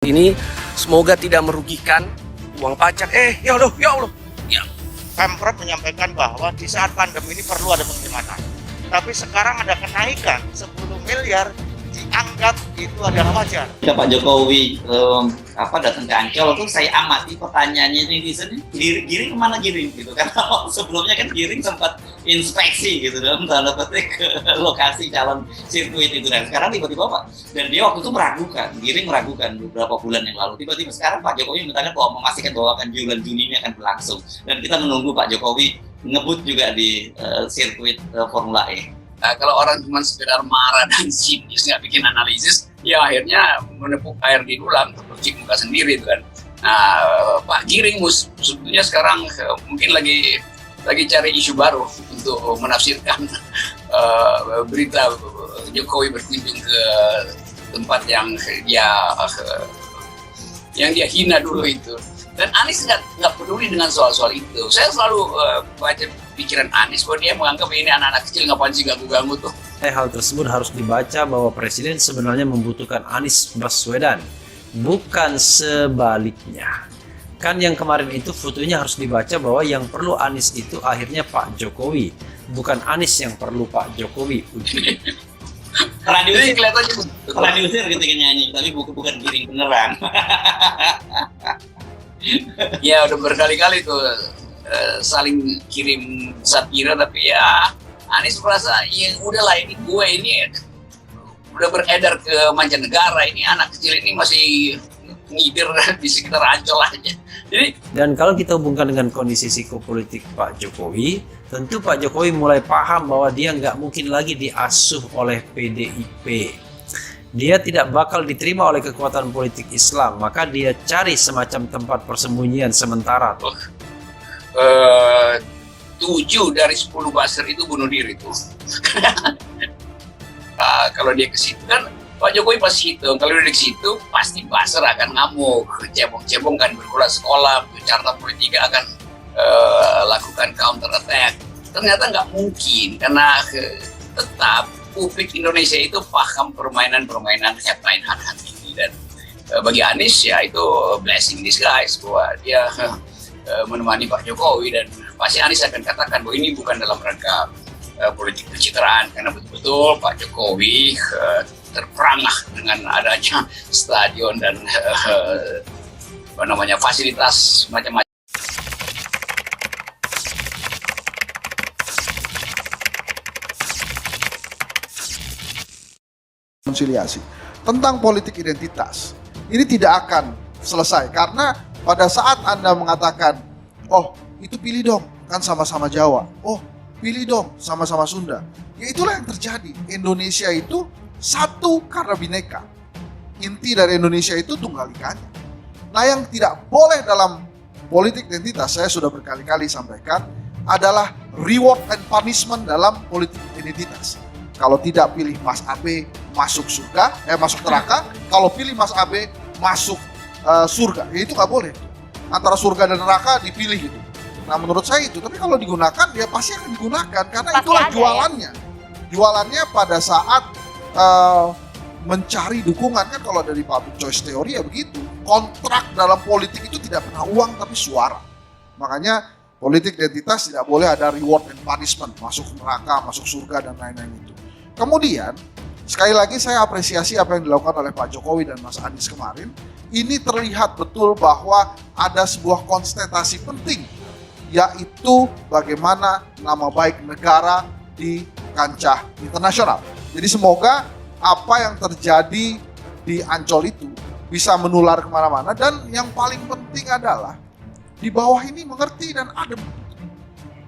Ini semoga tidak merugikan uang pajak. Ya Allah, ya Allah. Ya. Pemprov menyampaikan bahwa di saat pandemi ini perlu ada penghematan. Tapi sekarang ada kenaikan 10 miliar dianggap itu adalah wajar. Ketika Pak Jokowi datang ke Ancol tuh saya amati pertanyaannya netizen, Giring kemana Giring gitu, karena sebelumnya kan Giring sempat inspeksi gitu dalam tanda petik ke lokasi calon sirkuit itu, dan sekarang tiba-tiba Pak, dan dia waktu itu Giring meragukan beberapa bulan yang lalu, tiba-tiba sekarang Pak Jokowi mengatakan bahwa memastikan bahwa bulan Juni ini akan berlangsung, dan kita menunggu Pak Jokowi ngebut juga di sirkuit Formula E. Nah, kalau orang cuma sekedar marah dan sinis nggak bikin analisis, ya akhirnya menepuk air di dulang, terpercik muka sendiri itu kan. Nah, Pak Giring sebetulnya sekarang mungkin lagi cari isu baru untuk menafsirkan berita Jokowi berkunjung ke tempat yang dia hina dulu itu. Dan Anies nggak peduli dengan soal-soal itu. Saya selalu baca pikiran Anies bahwa dia menganggap ini anak-anak kecil ngapain sih ganggu-ganggu tuh. Hal tersebut harus dibaca bahwa Presiden sebenarnya membutuhkan Anies Baswedan, bukan sebaliknya. Kan yang kemarin itu fotonya harus dibaca bahwa yang perlu Anies itu akhirnya Pak Jokowi, bukan Anies yang perlu Pak Jokowi. Pernah diusir ketika nyanyi, tapi bukan Giring beneran. Ya udah berkali-kali tuh saling kirim satira, tapi ya Anies merasa ya udahlah, ini gue ini udah beredar ke mancanegara, ini anak kecil ini masih ngider di sekitar Ancol aja. Dan kalau kita hubungkan dengan kondisi psikopolitik Pak Jokowi, tentu Pak Jokowi mulai paham bahwa dia nggak mungkin lagi diasuh oleh PDIP. Dia tidak bakal diterima oleh kekuatan politik Islam, maka dia cari semacam tempat persembunyian sementara. 7 dari 10 buzzer itu bunuh diri tuh. Kalau dia ke situ kan Pak Jokowi pasti hitung, kalau dia ke situ pasti buzzer akan ngamuk, cebong-cebong kan berulah sekolah, carta politika akan lakukan counter attack. Ternyata nggak mungkin, karena tetap publik Indonesia itu paham permainan headline hunt ini, dan bagi Anies ya itu blessing in disguise bahwa dia menemani Pak Jokowi, dan pasti Anies akan katakan bahwa ini bukan dalam rangka politik pencitraan, karena betul-betul Pak Jokowi terperangah dengan adanya stadion dan fasilitas macam-macam. Konsiliasi tentang politik identitas ini tidak akan selesai, karena pada saat Anda mengatakan, oh itu pilih dong kan sama-sama Jawa, oh pilih dong sama-sama Sunda, ya itulah yang terjadi. Indonesia itu satu karena bineka, inti dari Indonesia itu tunggal ikanya. Nah, yang tidak boleh dalam politik identitas, saya sudah berkali-kali sampaikan, adalah reward and punishment dalam politik identitas. Kalau tidak pilih Mas AB masuk surga, masuk neraka. Kalau pilih Mas AB masuk surga, ya itu nggak boleh. Antara surga dan neraka dipilih gitu. Nah, menurut saya itu. Tapi kalau digunakan, ya pasti akan digunakan karena pasti itulah jualannya. Jualannya pada saat mencari dukungan, kan kalau dari public choice theory ya begitu. Kontrak dalam politik itu tidak pernah uang tapi suara. Makanya politik identitas tidak boleh ada reward and punishment, masuk neraka, masuk surga dan lain-lain itu. Kemudian, sekali lagi saya apresiasi apa yang dilakukan oleh Pak Jokowi dan Mas Anies kemarin. Ini terlihat betul bahwa ada sebuah konsentrasi penting, yaitu bagaimana nama baik negara di kancah internasional. Jadi semoga apa yang terjadi di Ancol itu bisa menular kemana-mana, dan yang paling penting adalah di bawah ini mengerti dan adem.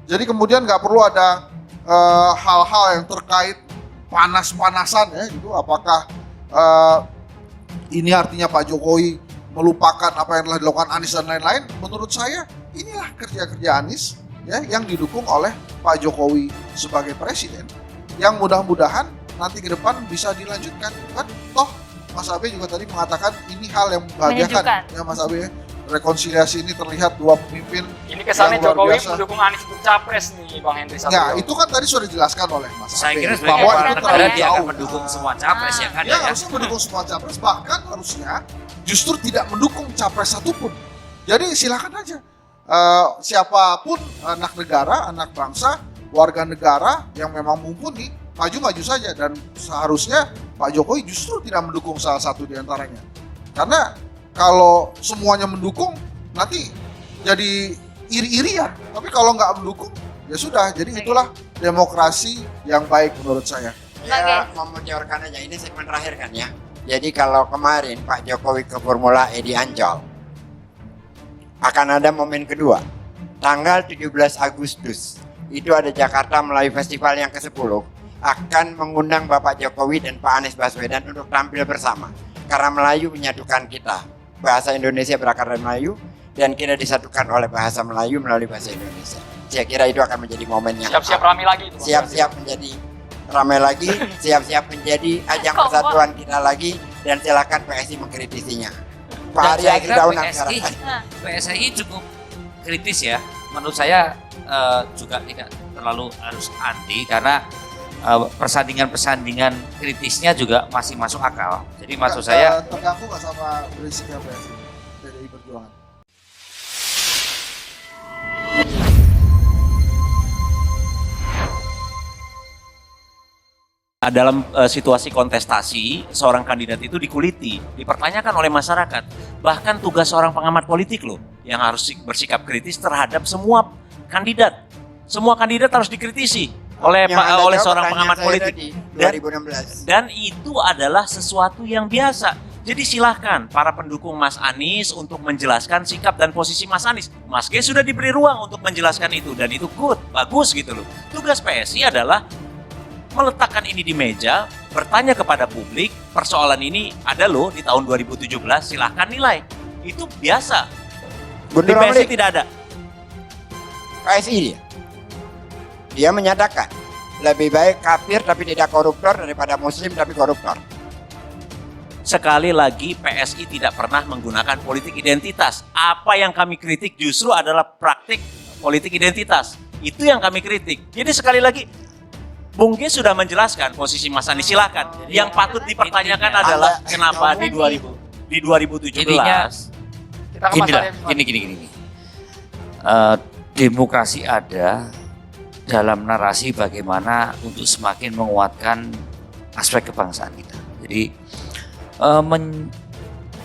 Jadi kemudian nggak perlu ada hal-hal yang terkait panas-panasan ya gitu. Apakah ini artinya Pak Jokowi melupakan apa yang telah dilakukan Anies dan lain-lain? Menurut saya inilah kerja-kerja Anies ya yang didukung oleh Pak Jokowi sebagai presiden, yang mudah-mudahan nanti ke depan bisa dilanjutkan. Kan toh Mas Abe juga tadi mengatakan ini hal yang membahagiakan ya Mas Abe. Rekonsiliasi ini terlihat dua pemimpin. Ini kesannya Jokowi mendukung Anies untuk capres nih, Bang Henry Satrio. Ya, itu kan tadi sudah dijelaskan oleh Mas Saya Abe kira bahwa itu terlalu dia akan jauh. mendukung semua capres yang ada Ya, ya. harusnya mendukung semua capres, bahkan harusnya justru tidak mendukung capres satupun. Jadi silakan aja. Siapapun anak negara, anak bangsa, warga negara yang memang mumpuni, maju-maju saja. Dan seharusnya Pak Jokowi justru tidak mendukung salah satu di antaranya. Karena kalau semuanya mendukung, nanti jadi iri-irian. Tapi kalau nggak mendukung, ya sudah. Jadi itulah demokrasi yang baik menurut saya. Ya, membocorkan aja, ini segmen terakhir kan ya. Jadi kalau kemarin Pak Jokowi ke Formula E di Ancol, akan ada momen kedua. Tanggal 17 Agustus, itu ada Jakarta Melayu Festival yang ke-10, akan mengundang Bapak Jokowi dan Pak Anies Baswedan untuk tampil bersama. Karena Melayu menyatukan kita. Bahasa Indonesia berakar dari Melayu, dan kita disatukan oleh bahasa Melayu melalui bahasa Indonesia. Saya kira itu akan menjadi momen yang Siap-siap ramai lagi itu. siap-siap menjadi ramai lagi, siap-siap menjadi ajang persatuan kita lagi, dan silakan PSI mengkritisinya. Pak Dan Arya saya kira kita undang sekarang. PSI cukup kritis ya. Menurut saya juga tidak terlalu harus anti karena persandingan-persandingan kritisnya juga masih masuk akal. Jadi maksud saya terganggu nggak sama berisiknya PDI Perjuangan? Dalam situasi kontestasi, seorang kandidat itu dikuliti, dipertanyakan oleh masyarakat. Bahkan tugas seorang pengamat politik loh, yang harus bersikap kritis terhadap semua kandidat. Semua kandidat harus dikritisi oleh seorang pengamat politik. 2016. Dan itu adalah sesuatu yang biasa. Jadi silahkan para pendukung Mas Anies untuk menjelaskan sikap dan posisi Mas Anies. Mas G sudah diberi ruang untuk menjelaskan itu, dan itu good, bagus gitu loh. Tugas PSI adalah meletakkan ini di meja, bertanya kepada publik, persoalan ini ada loh di tahun 2017, silahkan nilai. Itu biasa. Di PSI tidak ada. PSI dia menyatakan lebih baik kafir tapi tidak koruptor daripada muslim tapi koruptor. Sekali lagi PSI tidak pernah menggunakan politik identitas. Apa yang kami kritik justru adalah praktik politik identitas. Itu yang kami kritik. Jadi sekali lagi, Bung G sudah menjelaskan posisi Mas Anies, silakan. Yang patut dipertanyakan adalah kenapa di 2017. intinya gini. Demokrasi ada dalam narasi bagaimana untuk semakin menguatkan aspek kebangsaan kita. Jadi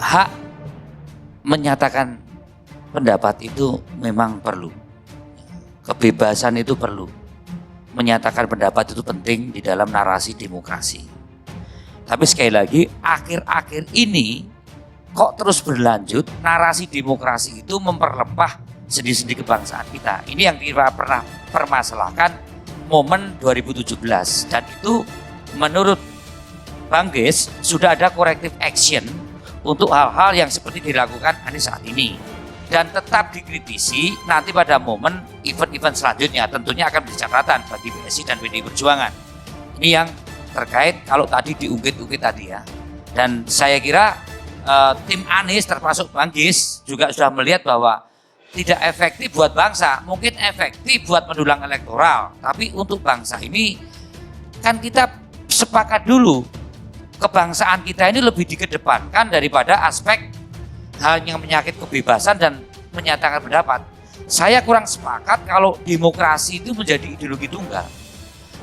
hak menyatakan pendapat itu memang perlu. Kebebasan itu perlu. Menyatakan pendapat itu penting di dalam narasi demokrasi. Tapi sekali lagi, akhir-akhir ini kok terus berlanjut narasi demokrasi itu memperlepah sendi-sendi kebangsaan kita. Ini yang kita pernah permasalahkan momen 2017, dan itu menurut Bang Ges sudah ada corrective action untuk hal-hal yang seperti dilakukan Anies saat ini. Dan tetap dikritisi nanti pada momen event-event selanjutnya, tentunya akan menjadi catatan bagi PSI dan PDI Perjuangan. Ini yang terkait kalau tadi diungkit-ungkit tadi ya. Dan saya kira tim Anies termasuk Bang Gis juga sudah melihat bahwa tidak efektif buat bangsa, mungkin efektif buat mendulang elektoral, tapi untuk bangsa ini kan kita sepakat dulu kebangsaan kita ini lebih dikedepankan daripada aspek hal yang menyakit kebebasan dan menyatakan pendapat. Saya kurang sepakat kalau demokrasi itu menjadi ideologi tunggal.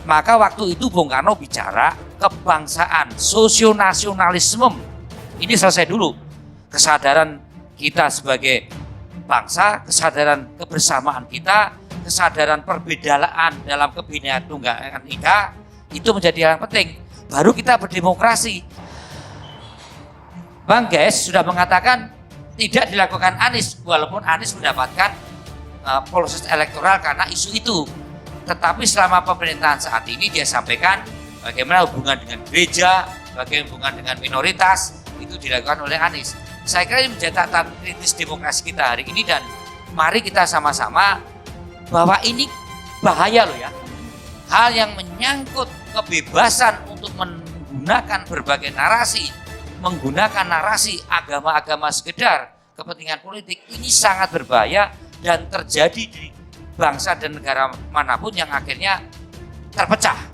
Maka waktu itu Bung Karno bicara kebangsaan, sosionasionalisme. Ini selesai dulu. Kesadaran kita sebagai bangsa, kesadaran kebersamaan kita, kesadaran perbedaan dalam kebinekaan tunggakan kita, itu menjadi hal yang penting. Baru kita berdemokrasi. Bang Ges sudah mengatakan tidak dilakukan Anies, walaupun Anies mendapatkan proses elektoral karena isu itu. Tetapi selama pemerintahan saat ini dia sampaikan bagaimana hubungan dengan gereja, bagaimana hubungan dengan minoritas, itu dilakukan oleh Anies. Saya kira ini menjadi catatan kritis demokrasi kita hari ini, dan mari kita sama-sama bahwa ini bahaya loh ya. Hal yang menyangkut kebebasan untuk menggunakan berbagai narasi, menggunakan narasi agama-agama sekedar kepentingan politik, ini sangat berbahaya dan terjadi di bangsa dan negara manapun yang akhirnya terpecah.